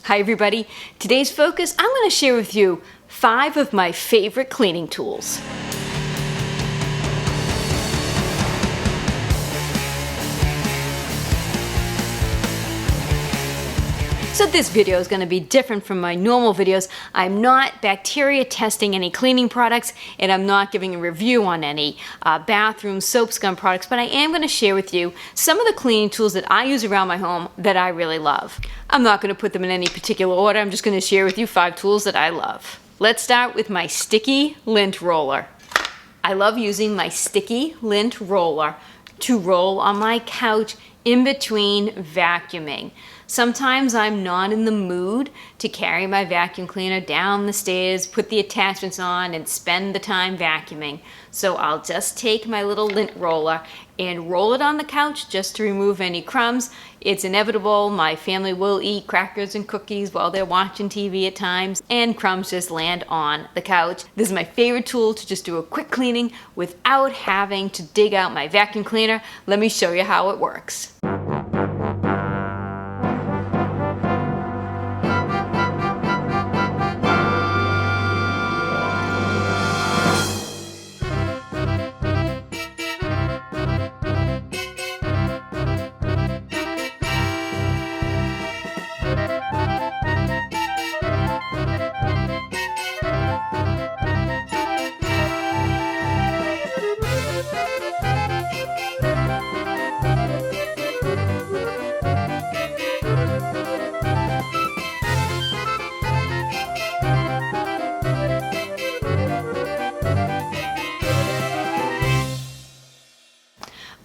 Hi everybody, today's focus, I'm going to share with you 5 of my favorite cleaning tools. So this video is going to be different from my normal videos. I'm not bacteria testing any cleaning products, and I'm not giving a review on any bathroom soap scum products, but I am going to share with you some of the cleaning tools that I use around my home that I really love. I'm not going to put them in any particular order. I'm just going to share with you 5 tools that I love. Let's start with my sticky lint roller. I love using my sticky lint roller to roll on my couch in between vacuuming. Sometimes I'm not in the mood to carry my vacuum cleaner down the stairs, put the attachments on, and spend the time vacuuming. So I'll just take my little lint roller and roll it on the couch just to remove any crumbs. It's inevitable. My family will eat crackers and cookies while they're watching TV at times, and crumbs just land on the couch. This is my favorite tool to just do a quick cleaning without having to dig out my vacuum cleaner. Let me show you how it works.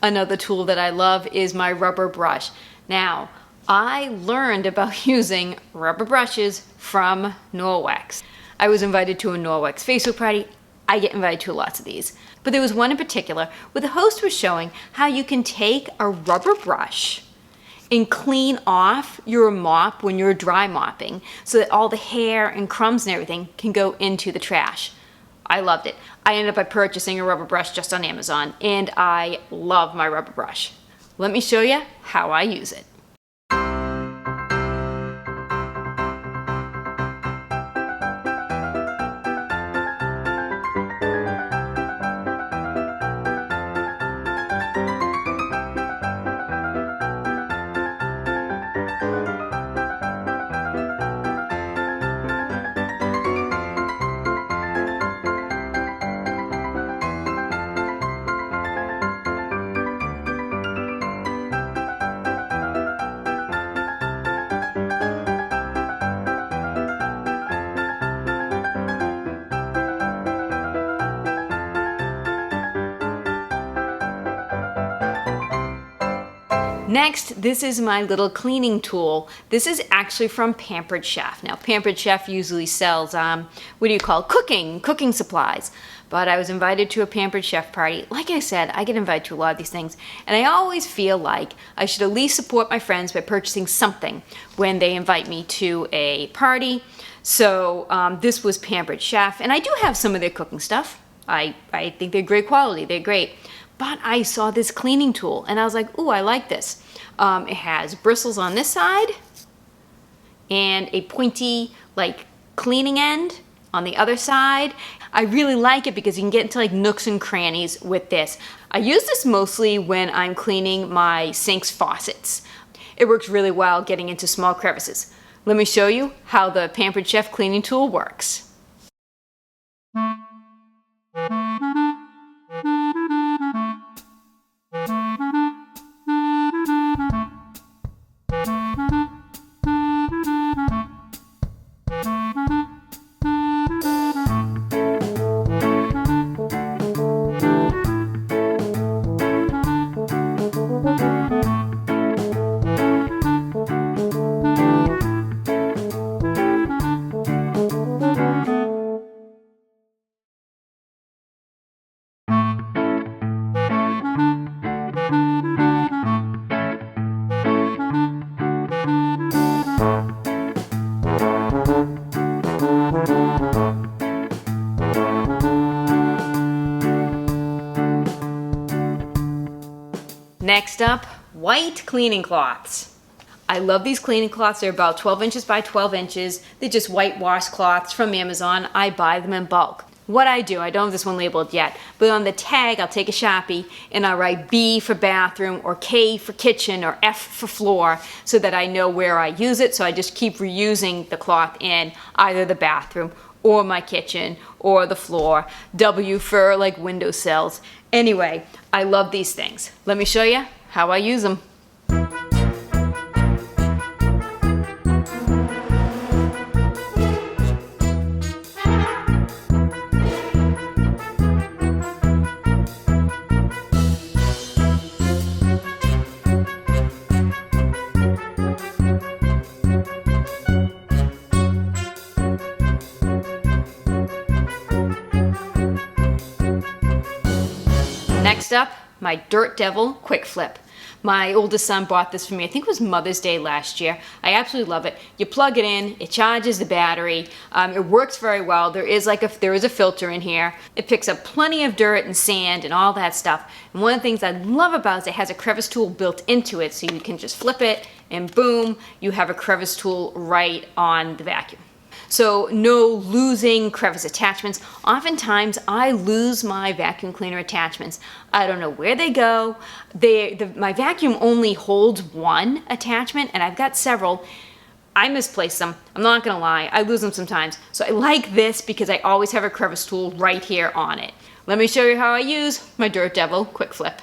Another tool that I love is my rubber brush. Now, I learned about using rubber brushes from Norwex. I was invited to a Norwex Facebook party. I get invited to lots of these. But there was one in particular where the host was showing how you can take a rubber brush and clean off your mop when you're dry mopping so that all the hair and crumbs and everything can go into the trash. I loved it. I ended up by purchasing a rubber brush just on Amazon, and I love my rubber brush. Let me show you how I use it. Next, this is my little cleaning tool. This is actually from Pampered Chef. Now, Pampered Chef usually sells, cooking supplies. But I was invited to a Pampered Chef party. Like I said, I get invited to a lot of these things. And I always feel like I should at least support my friends by purchasing something when they invite me to a party. So this was Pampered Chef. And I do have some of their cooking stuff. I think they're great quality. They're great. But I saw this cleaning tool and I was like, ooh, I like this. It has bristles on this side and a pointy cleaning end on the other side. I really like it because you can get into nooks and crannies with this. I use this mostly when I'm cleaning my sink's faucets. It works really well getting into small crevices. Let me show you how the Pampered Chef cleaning tool works. Next up, white cleaning cloths. I love these cleaning cloths. They're about 12 inches by 12 inches. They're just whitewash cloths from Amazon. I buy them in bulk. What I do, I don't have this one labeled yet, but on the tag I'll take a Sharpie and I'll write B for bathroom or K for kitchen or F for floor so that I know where I use it. So I just keep reusing the cloth in either the bathroom or my kitchen or the floor. W for like windowsills. Anyway, I love these things. Let me show you how I use them. Next up, my Dirt Devil Quick Flip. My oldest son bought this for me, I think it was Mother's Day last year. I absolutely love it. You plug it in, it charges the battery, it works very well. There is a filter in here. It picks up plenty of dirt and sand and all that stuff. And one of the things I love about it is it has a crevice tool built into it, so you can just flip it and boom, you have a crevice tool right on the vacuum. So no losing crevice attachments. Oftentimes I lose my vacuum cleaner attachments. I don't know where they go. My vacuum only holds one attachment and I've got several. I misplace them. I'm not gonna lie, I lose them sometimes. So I like this because I always have a crevice tool right here on it. Let me show you how I use my Dirt Devil Quick Flip.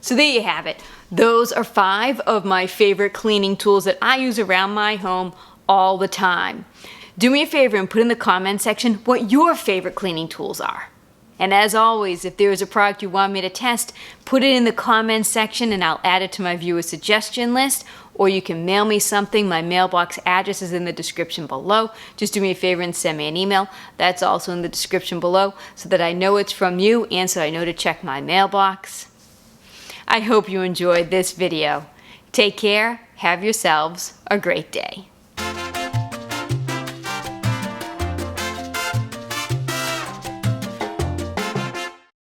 So there you have it. Those are 5 of my favorite cleaning tools that I use around my home all the time. Do me a favor and put in the comment section what your favorite cleaning tools are. And as always, if there is a product you want me to test, put it in the comments section and I'll add it to my viewer suggestion list, or you can mail me something. My mailbox address is in the description below. Just do me a favor and send me an email. That's also in the description below so that I know it's from you and so I know to check my mailbox. I hope you enjoyed this video. Take care, have yourselves a great day.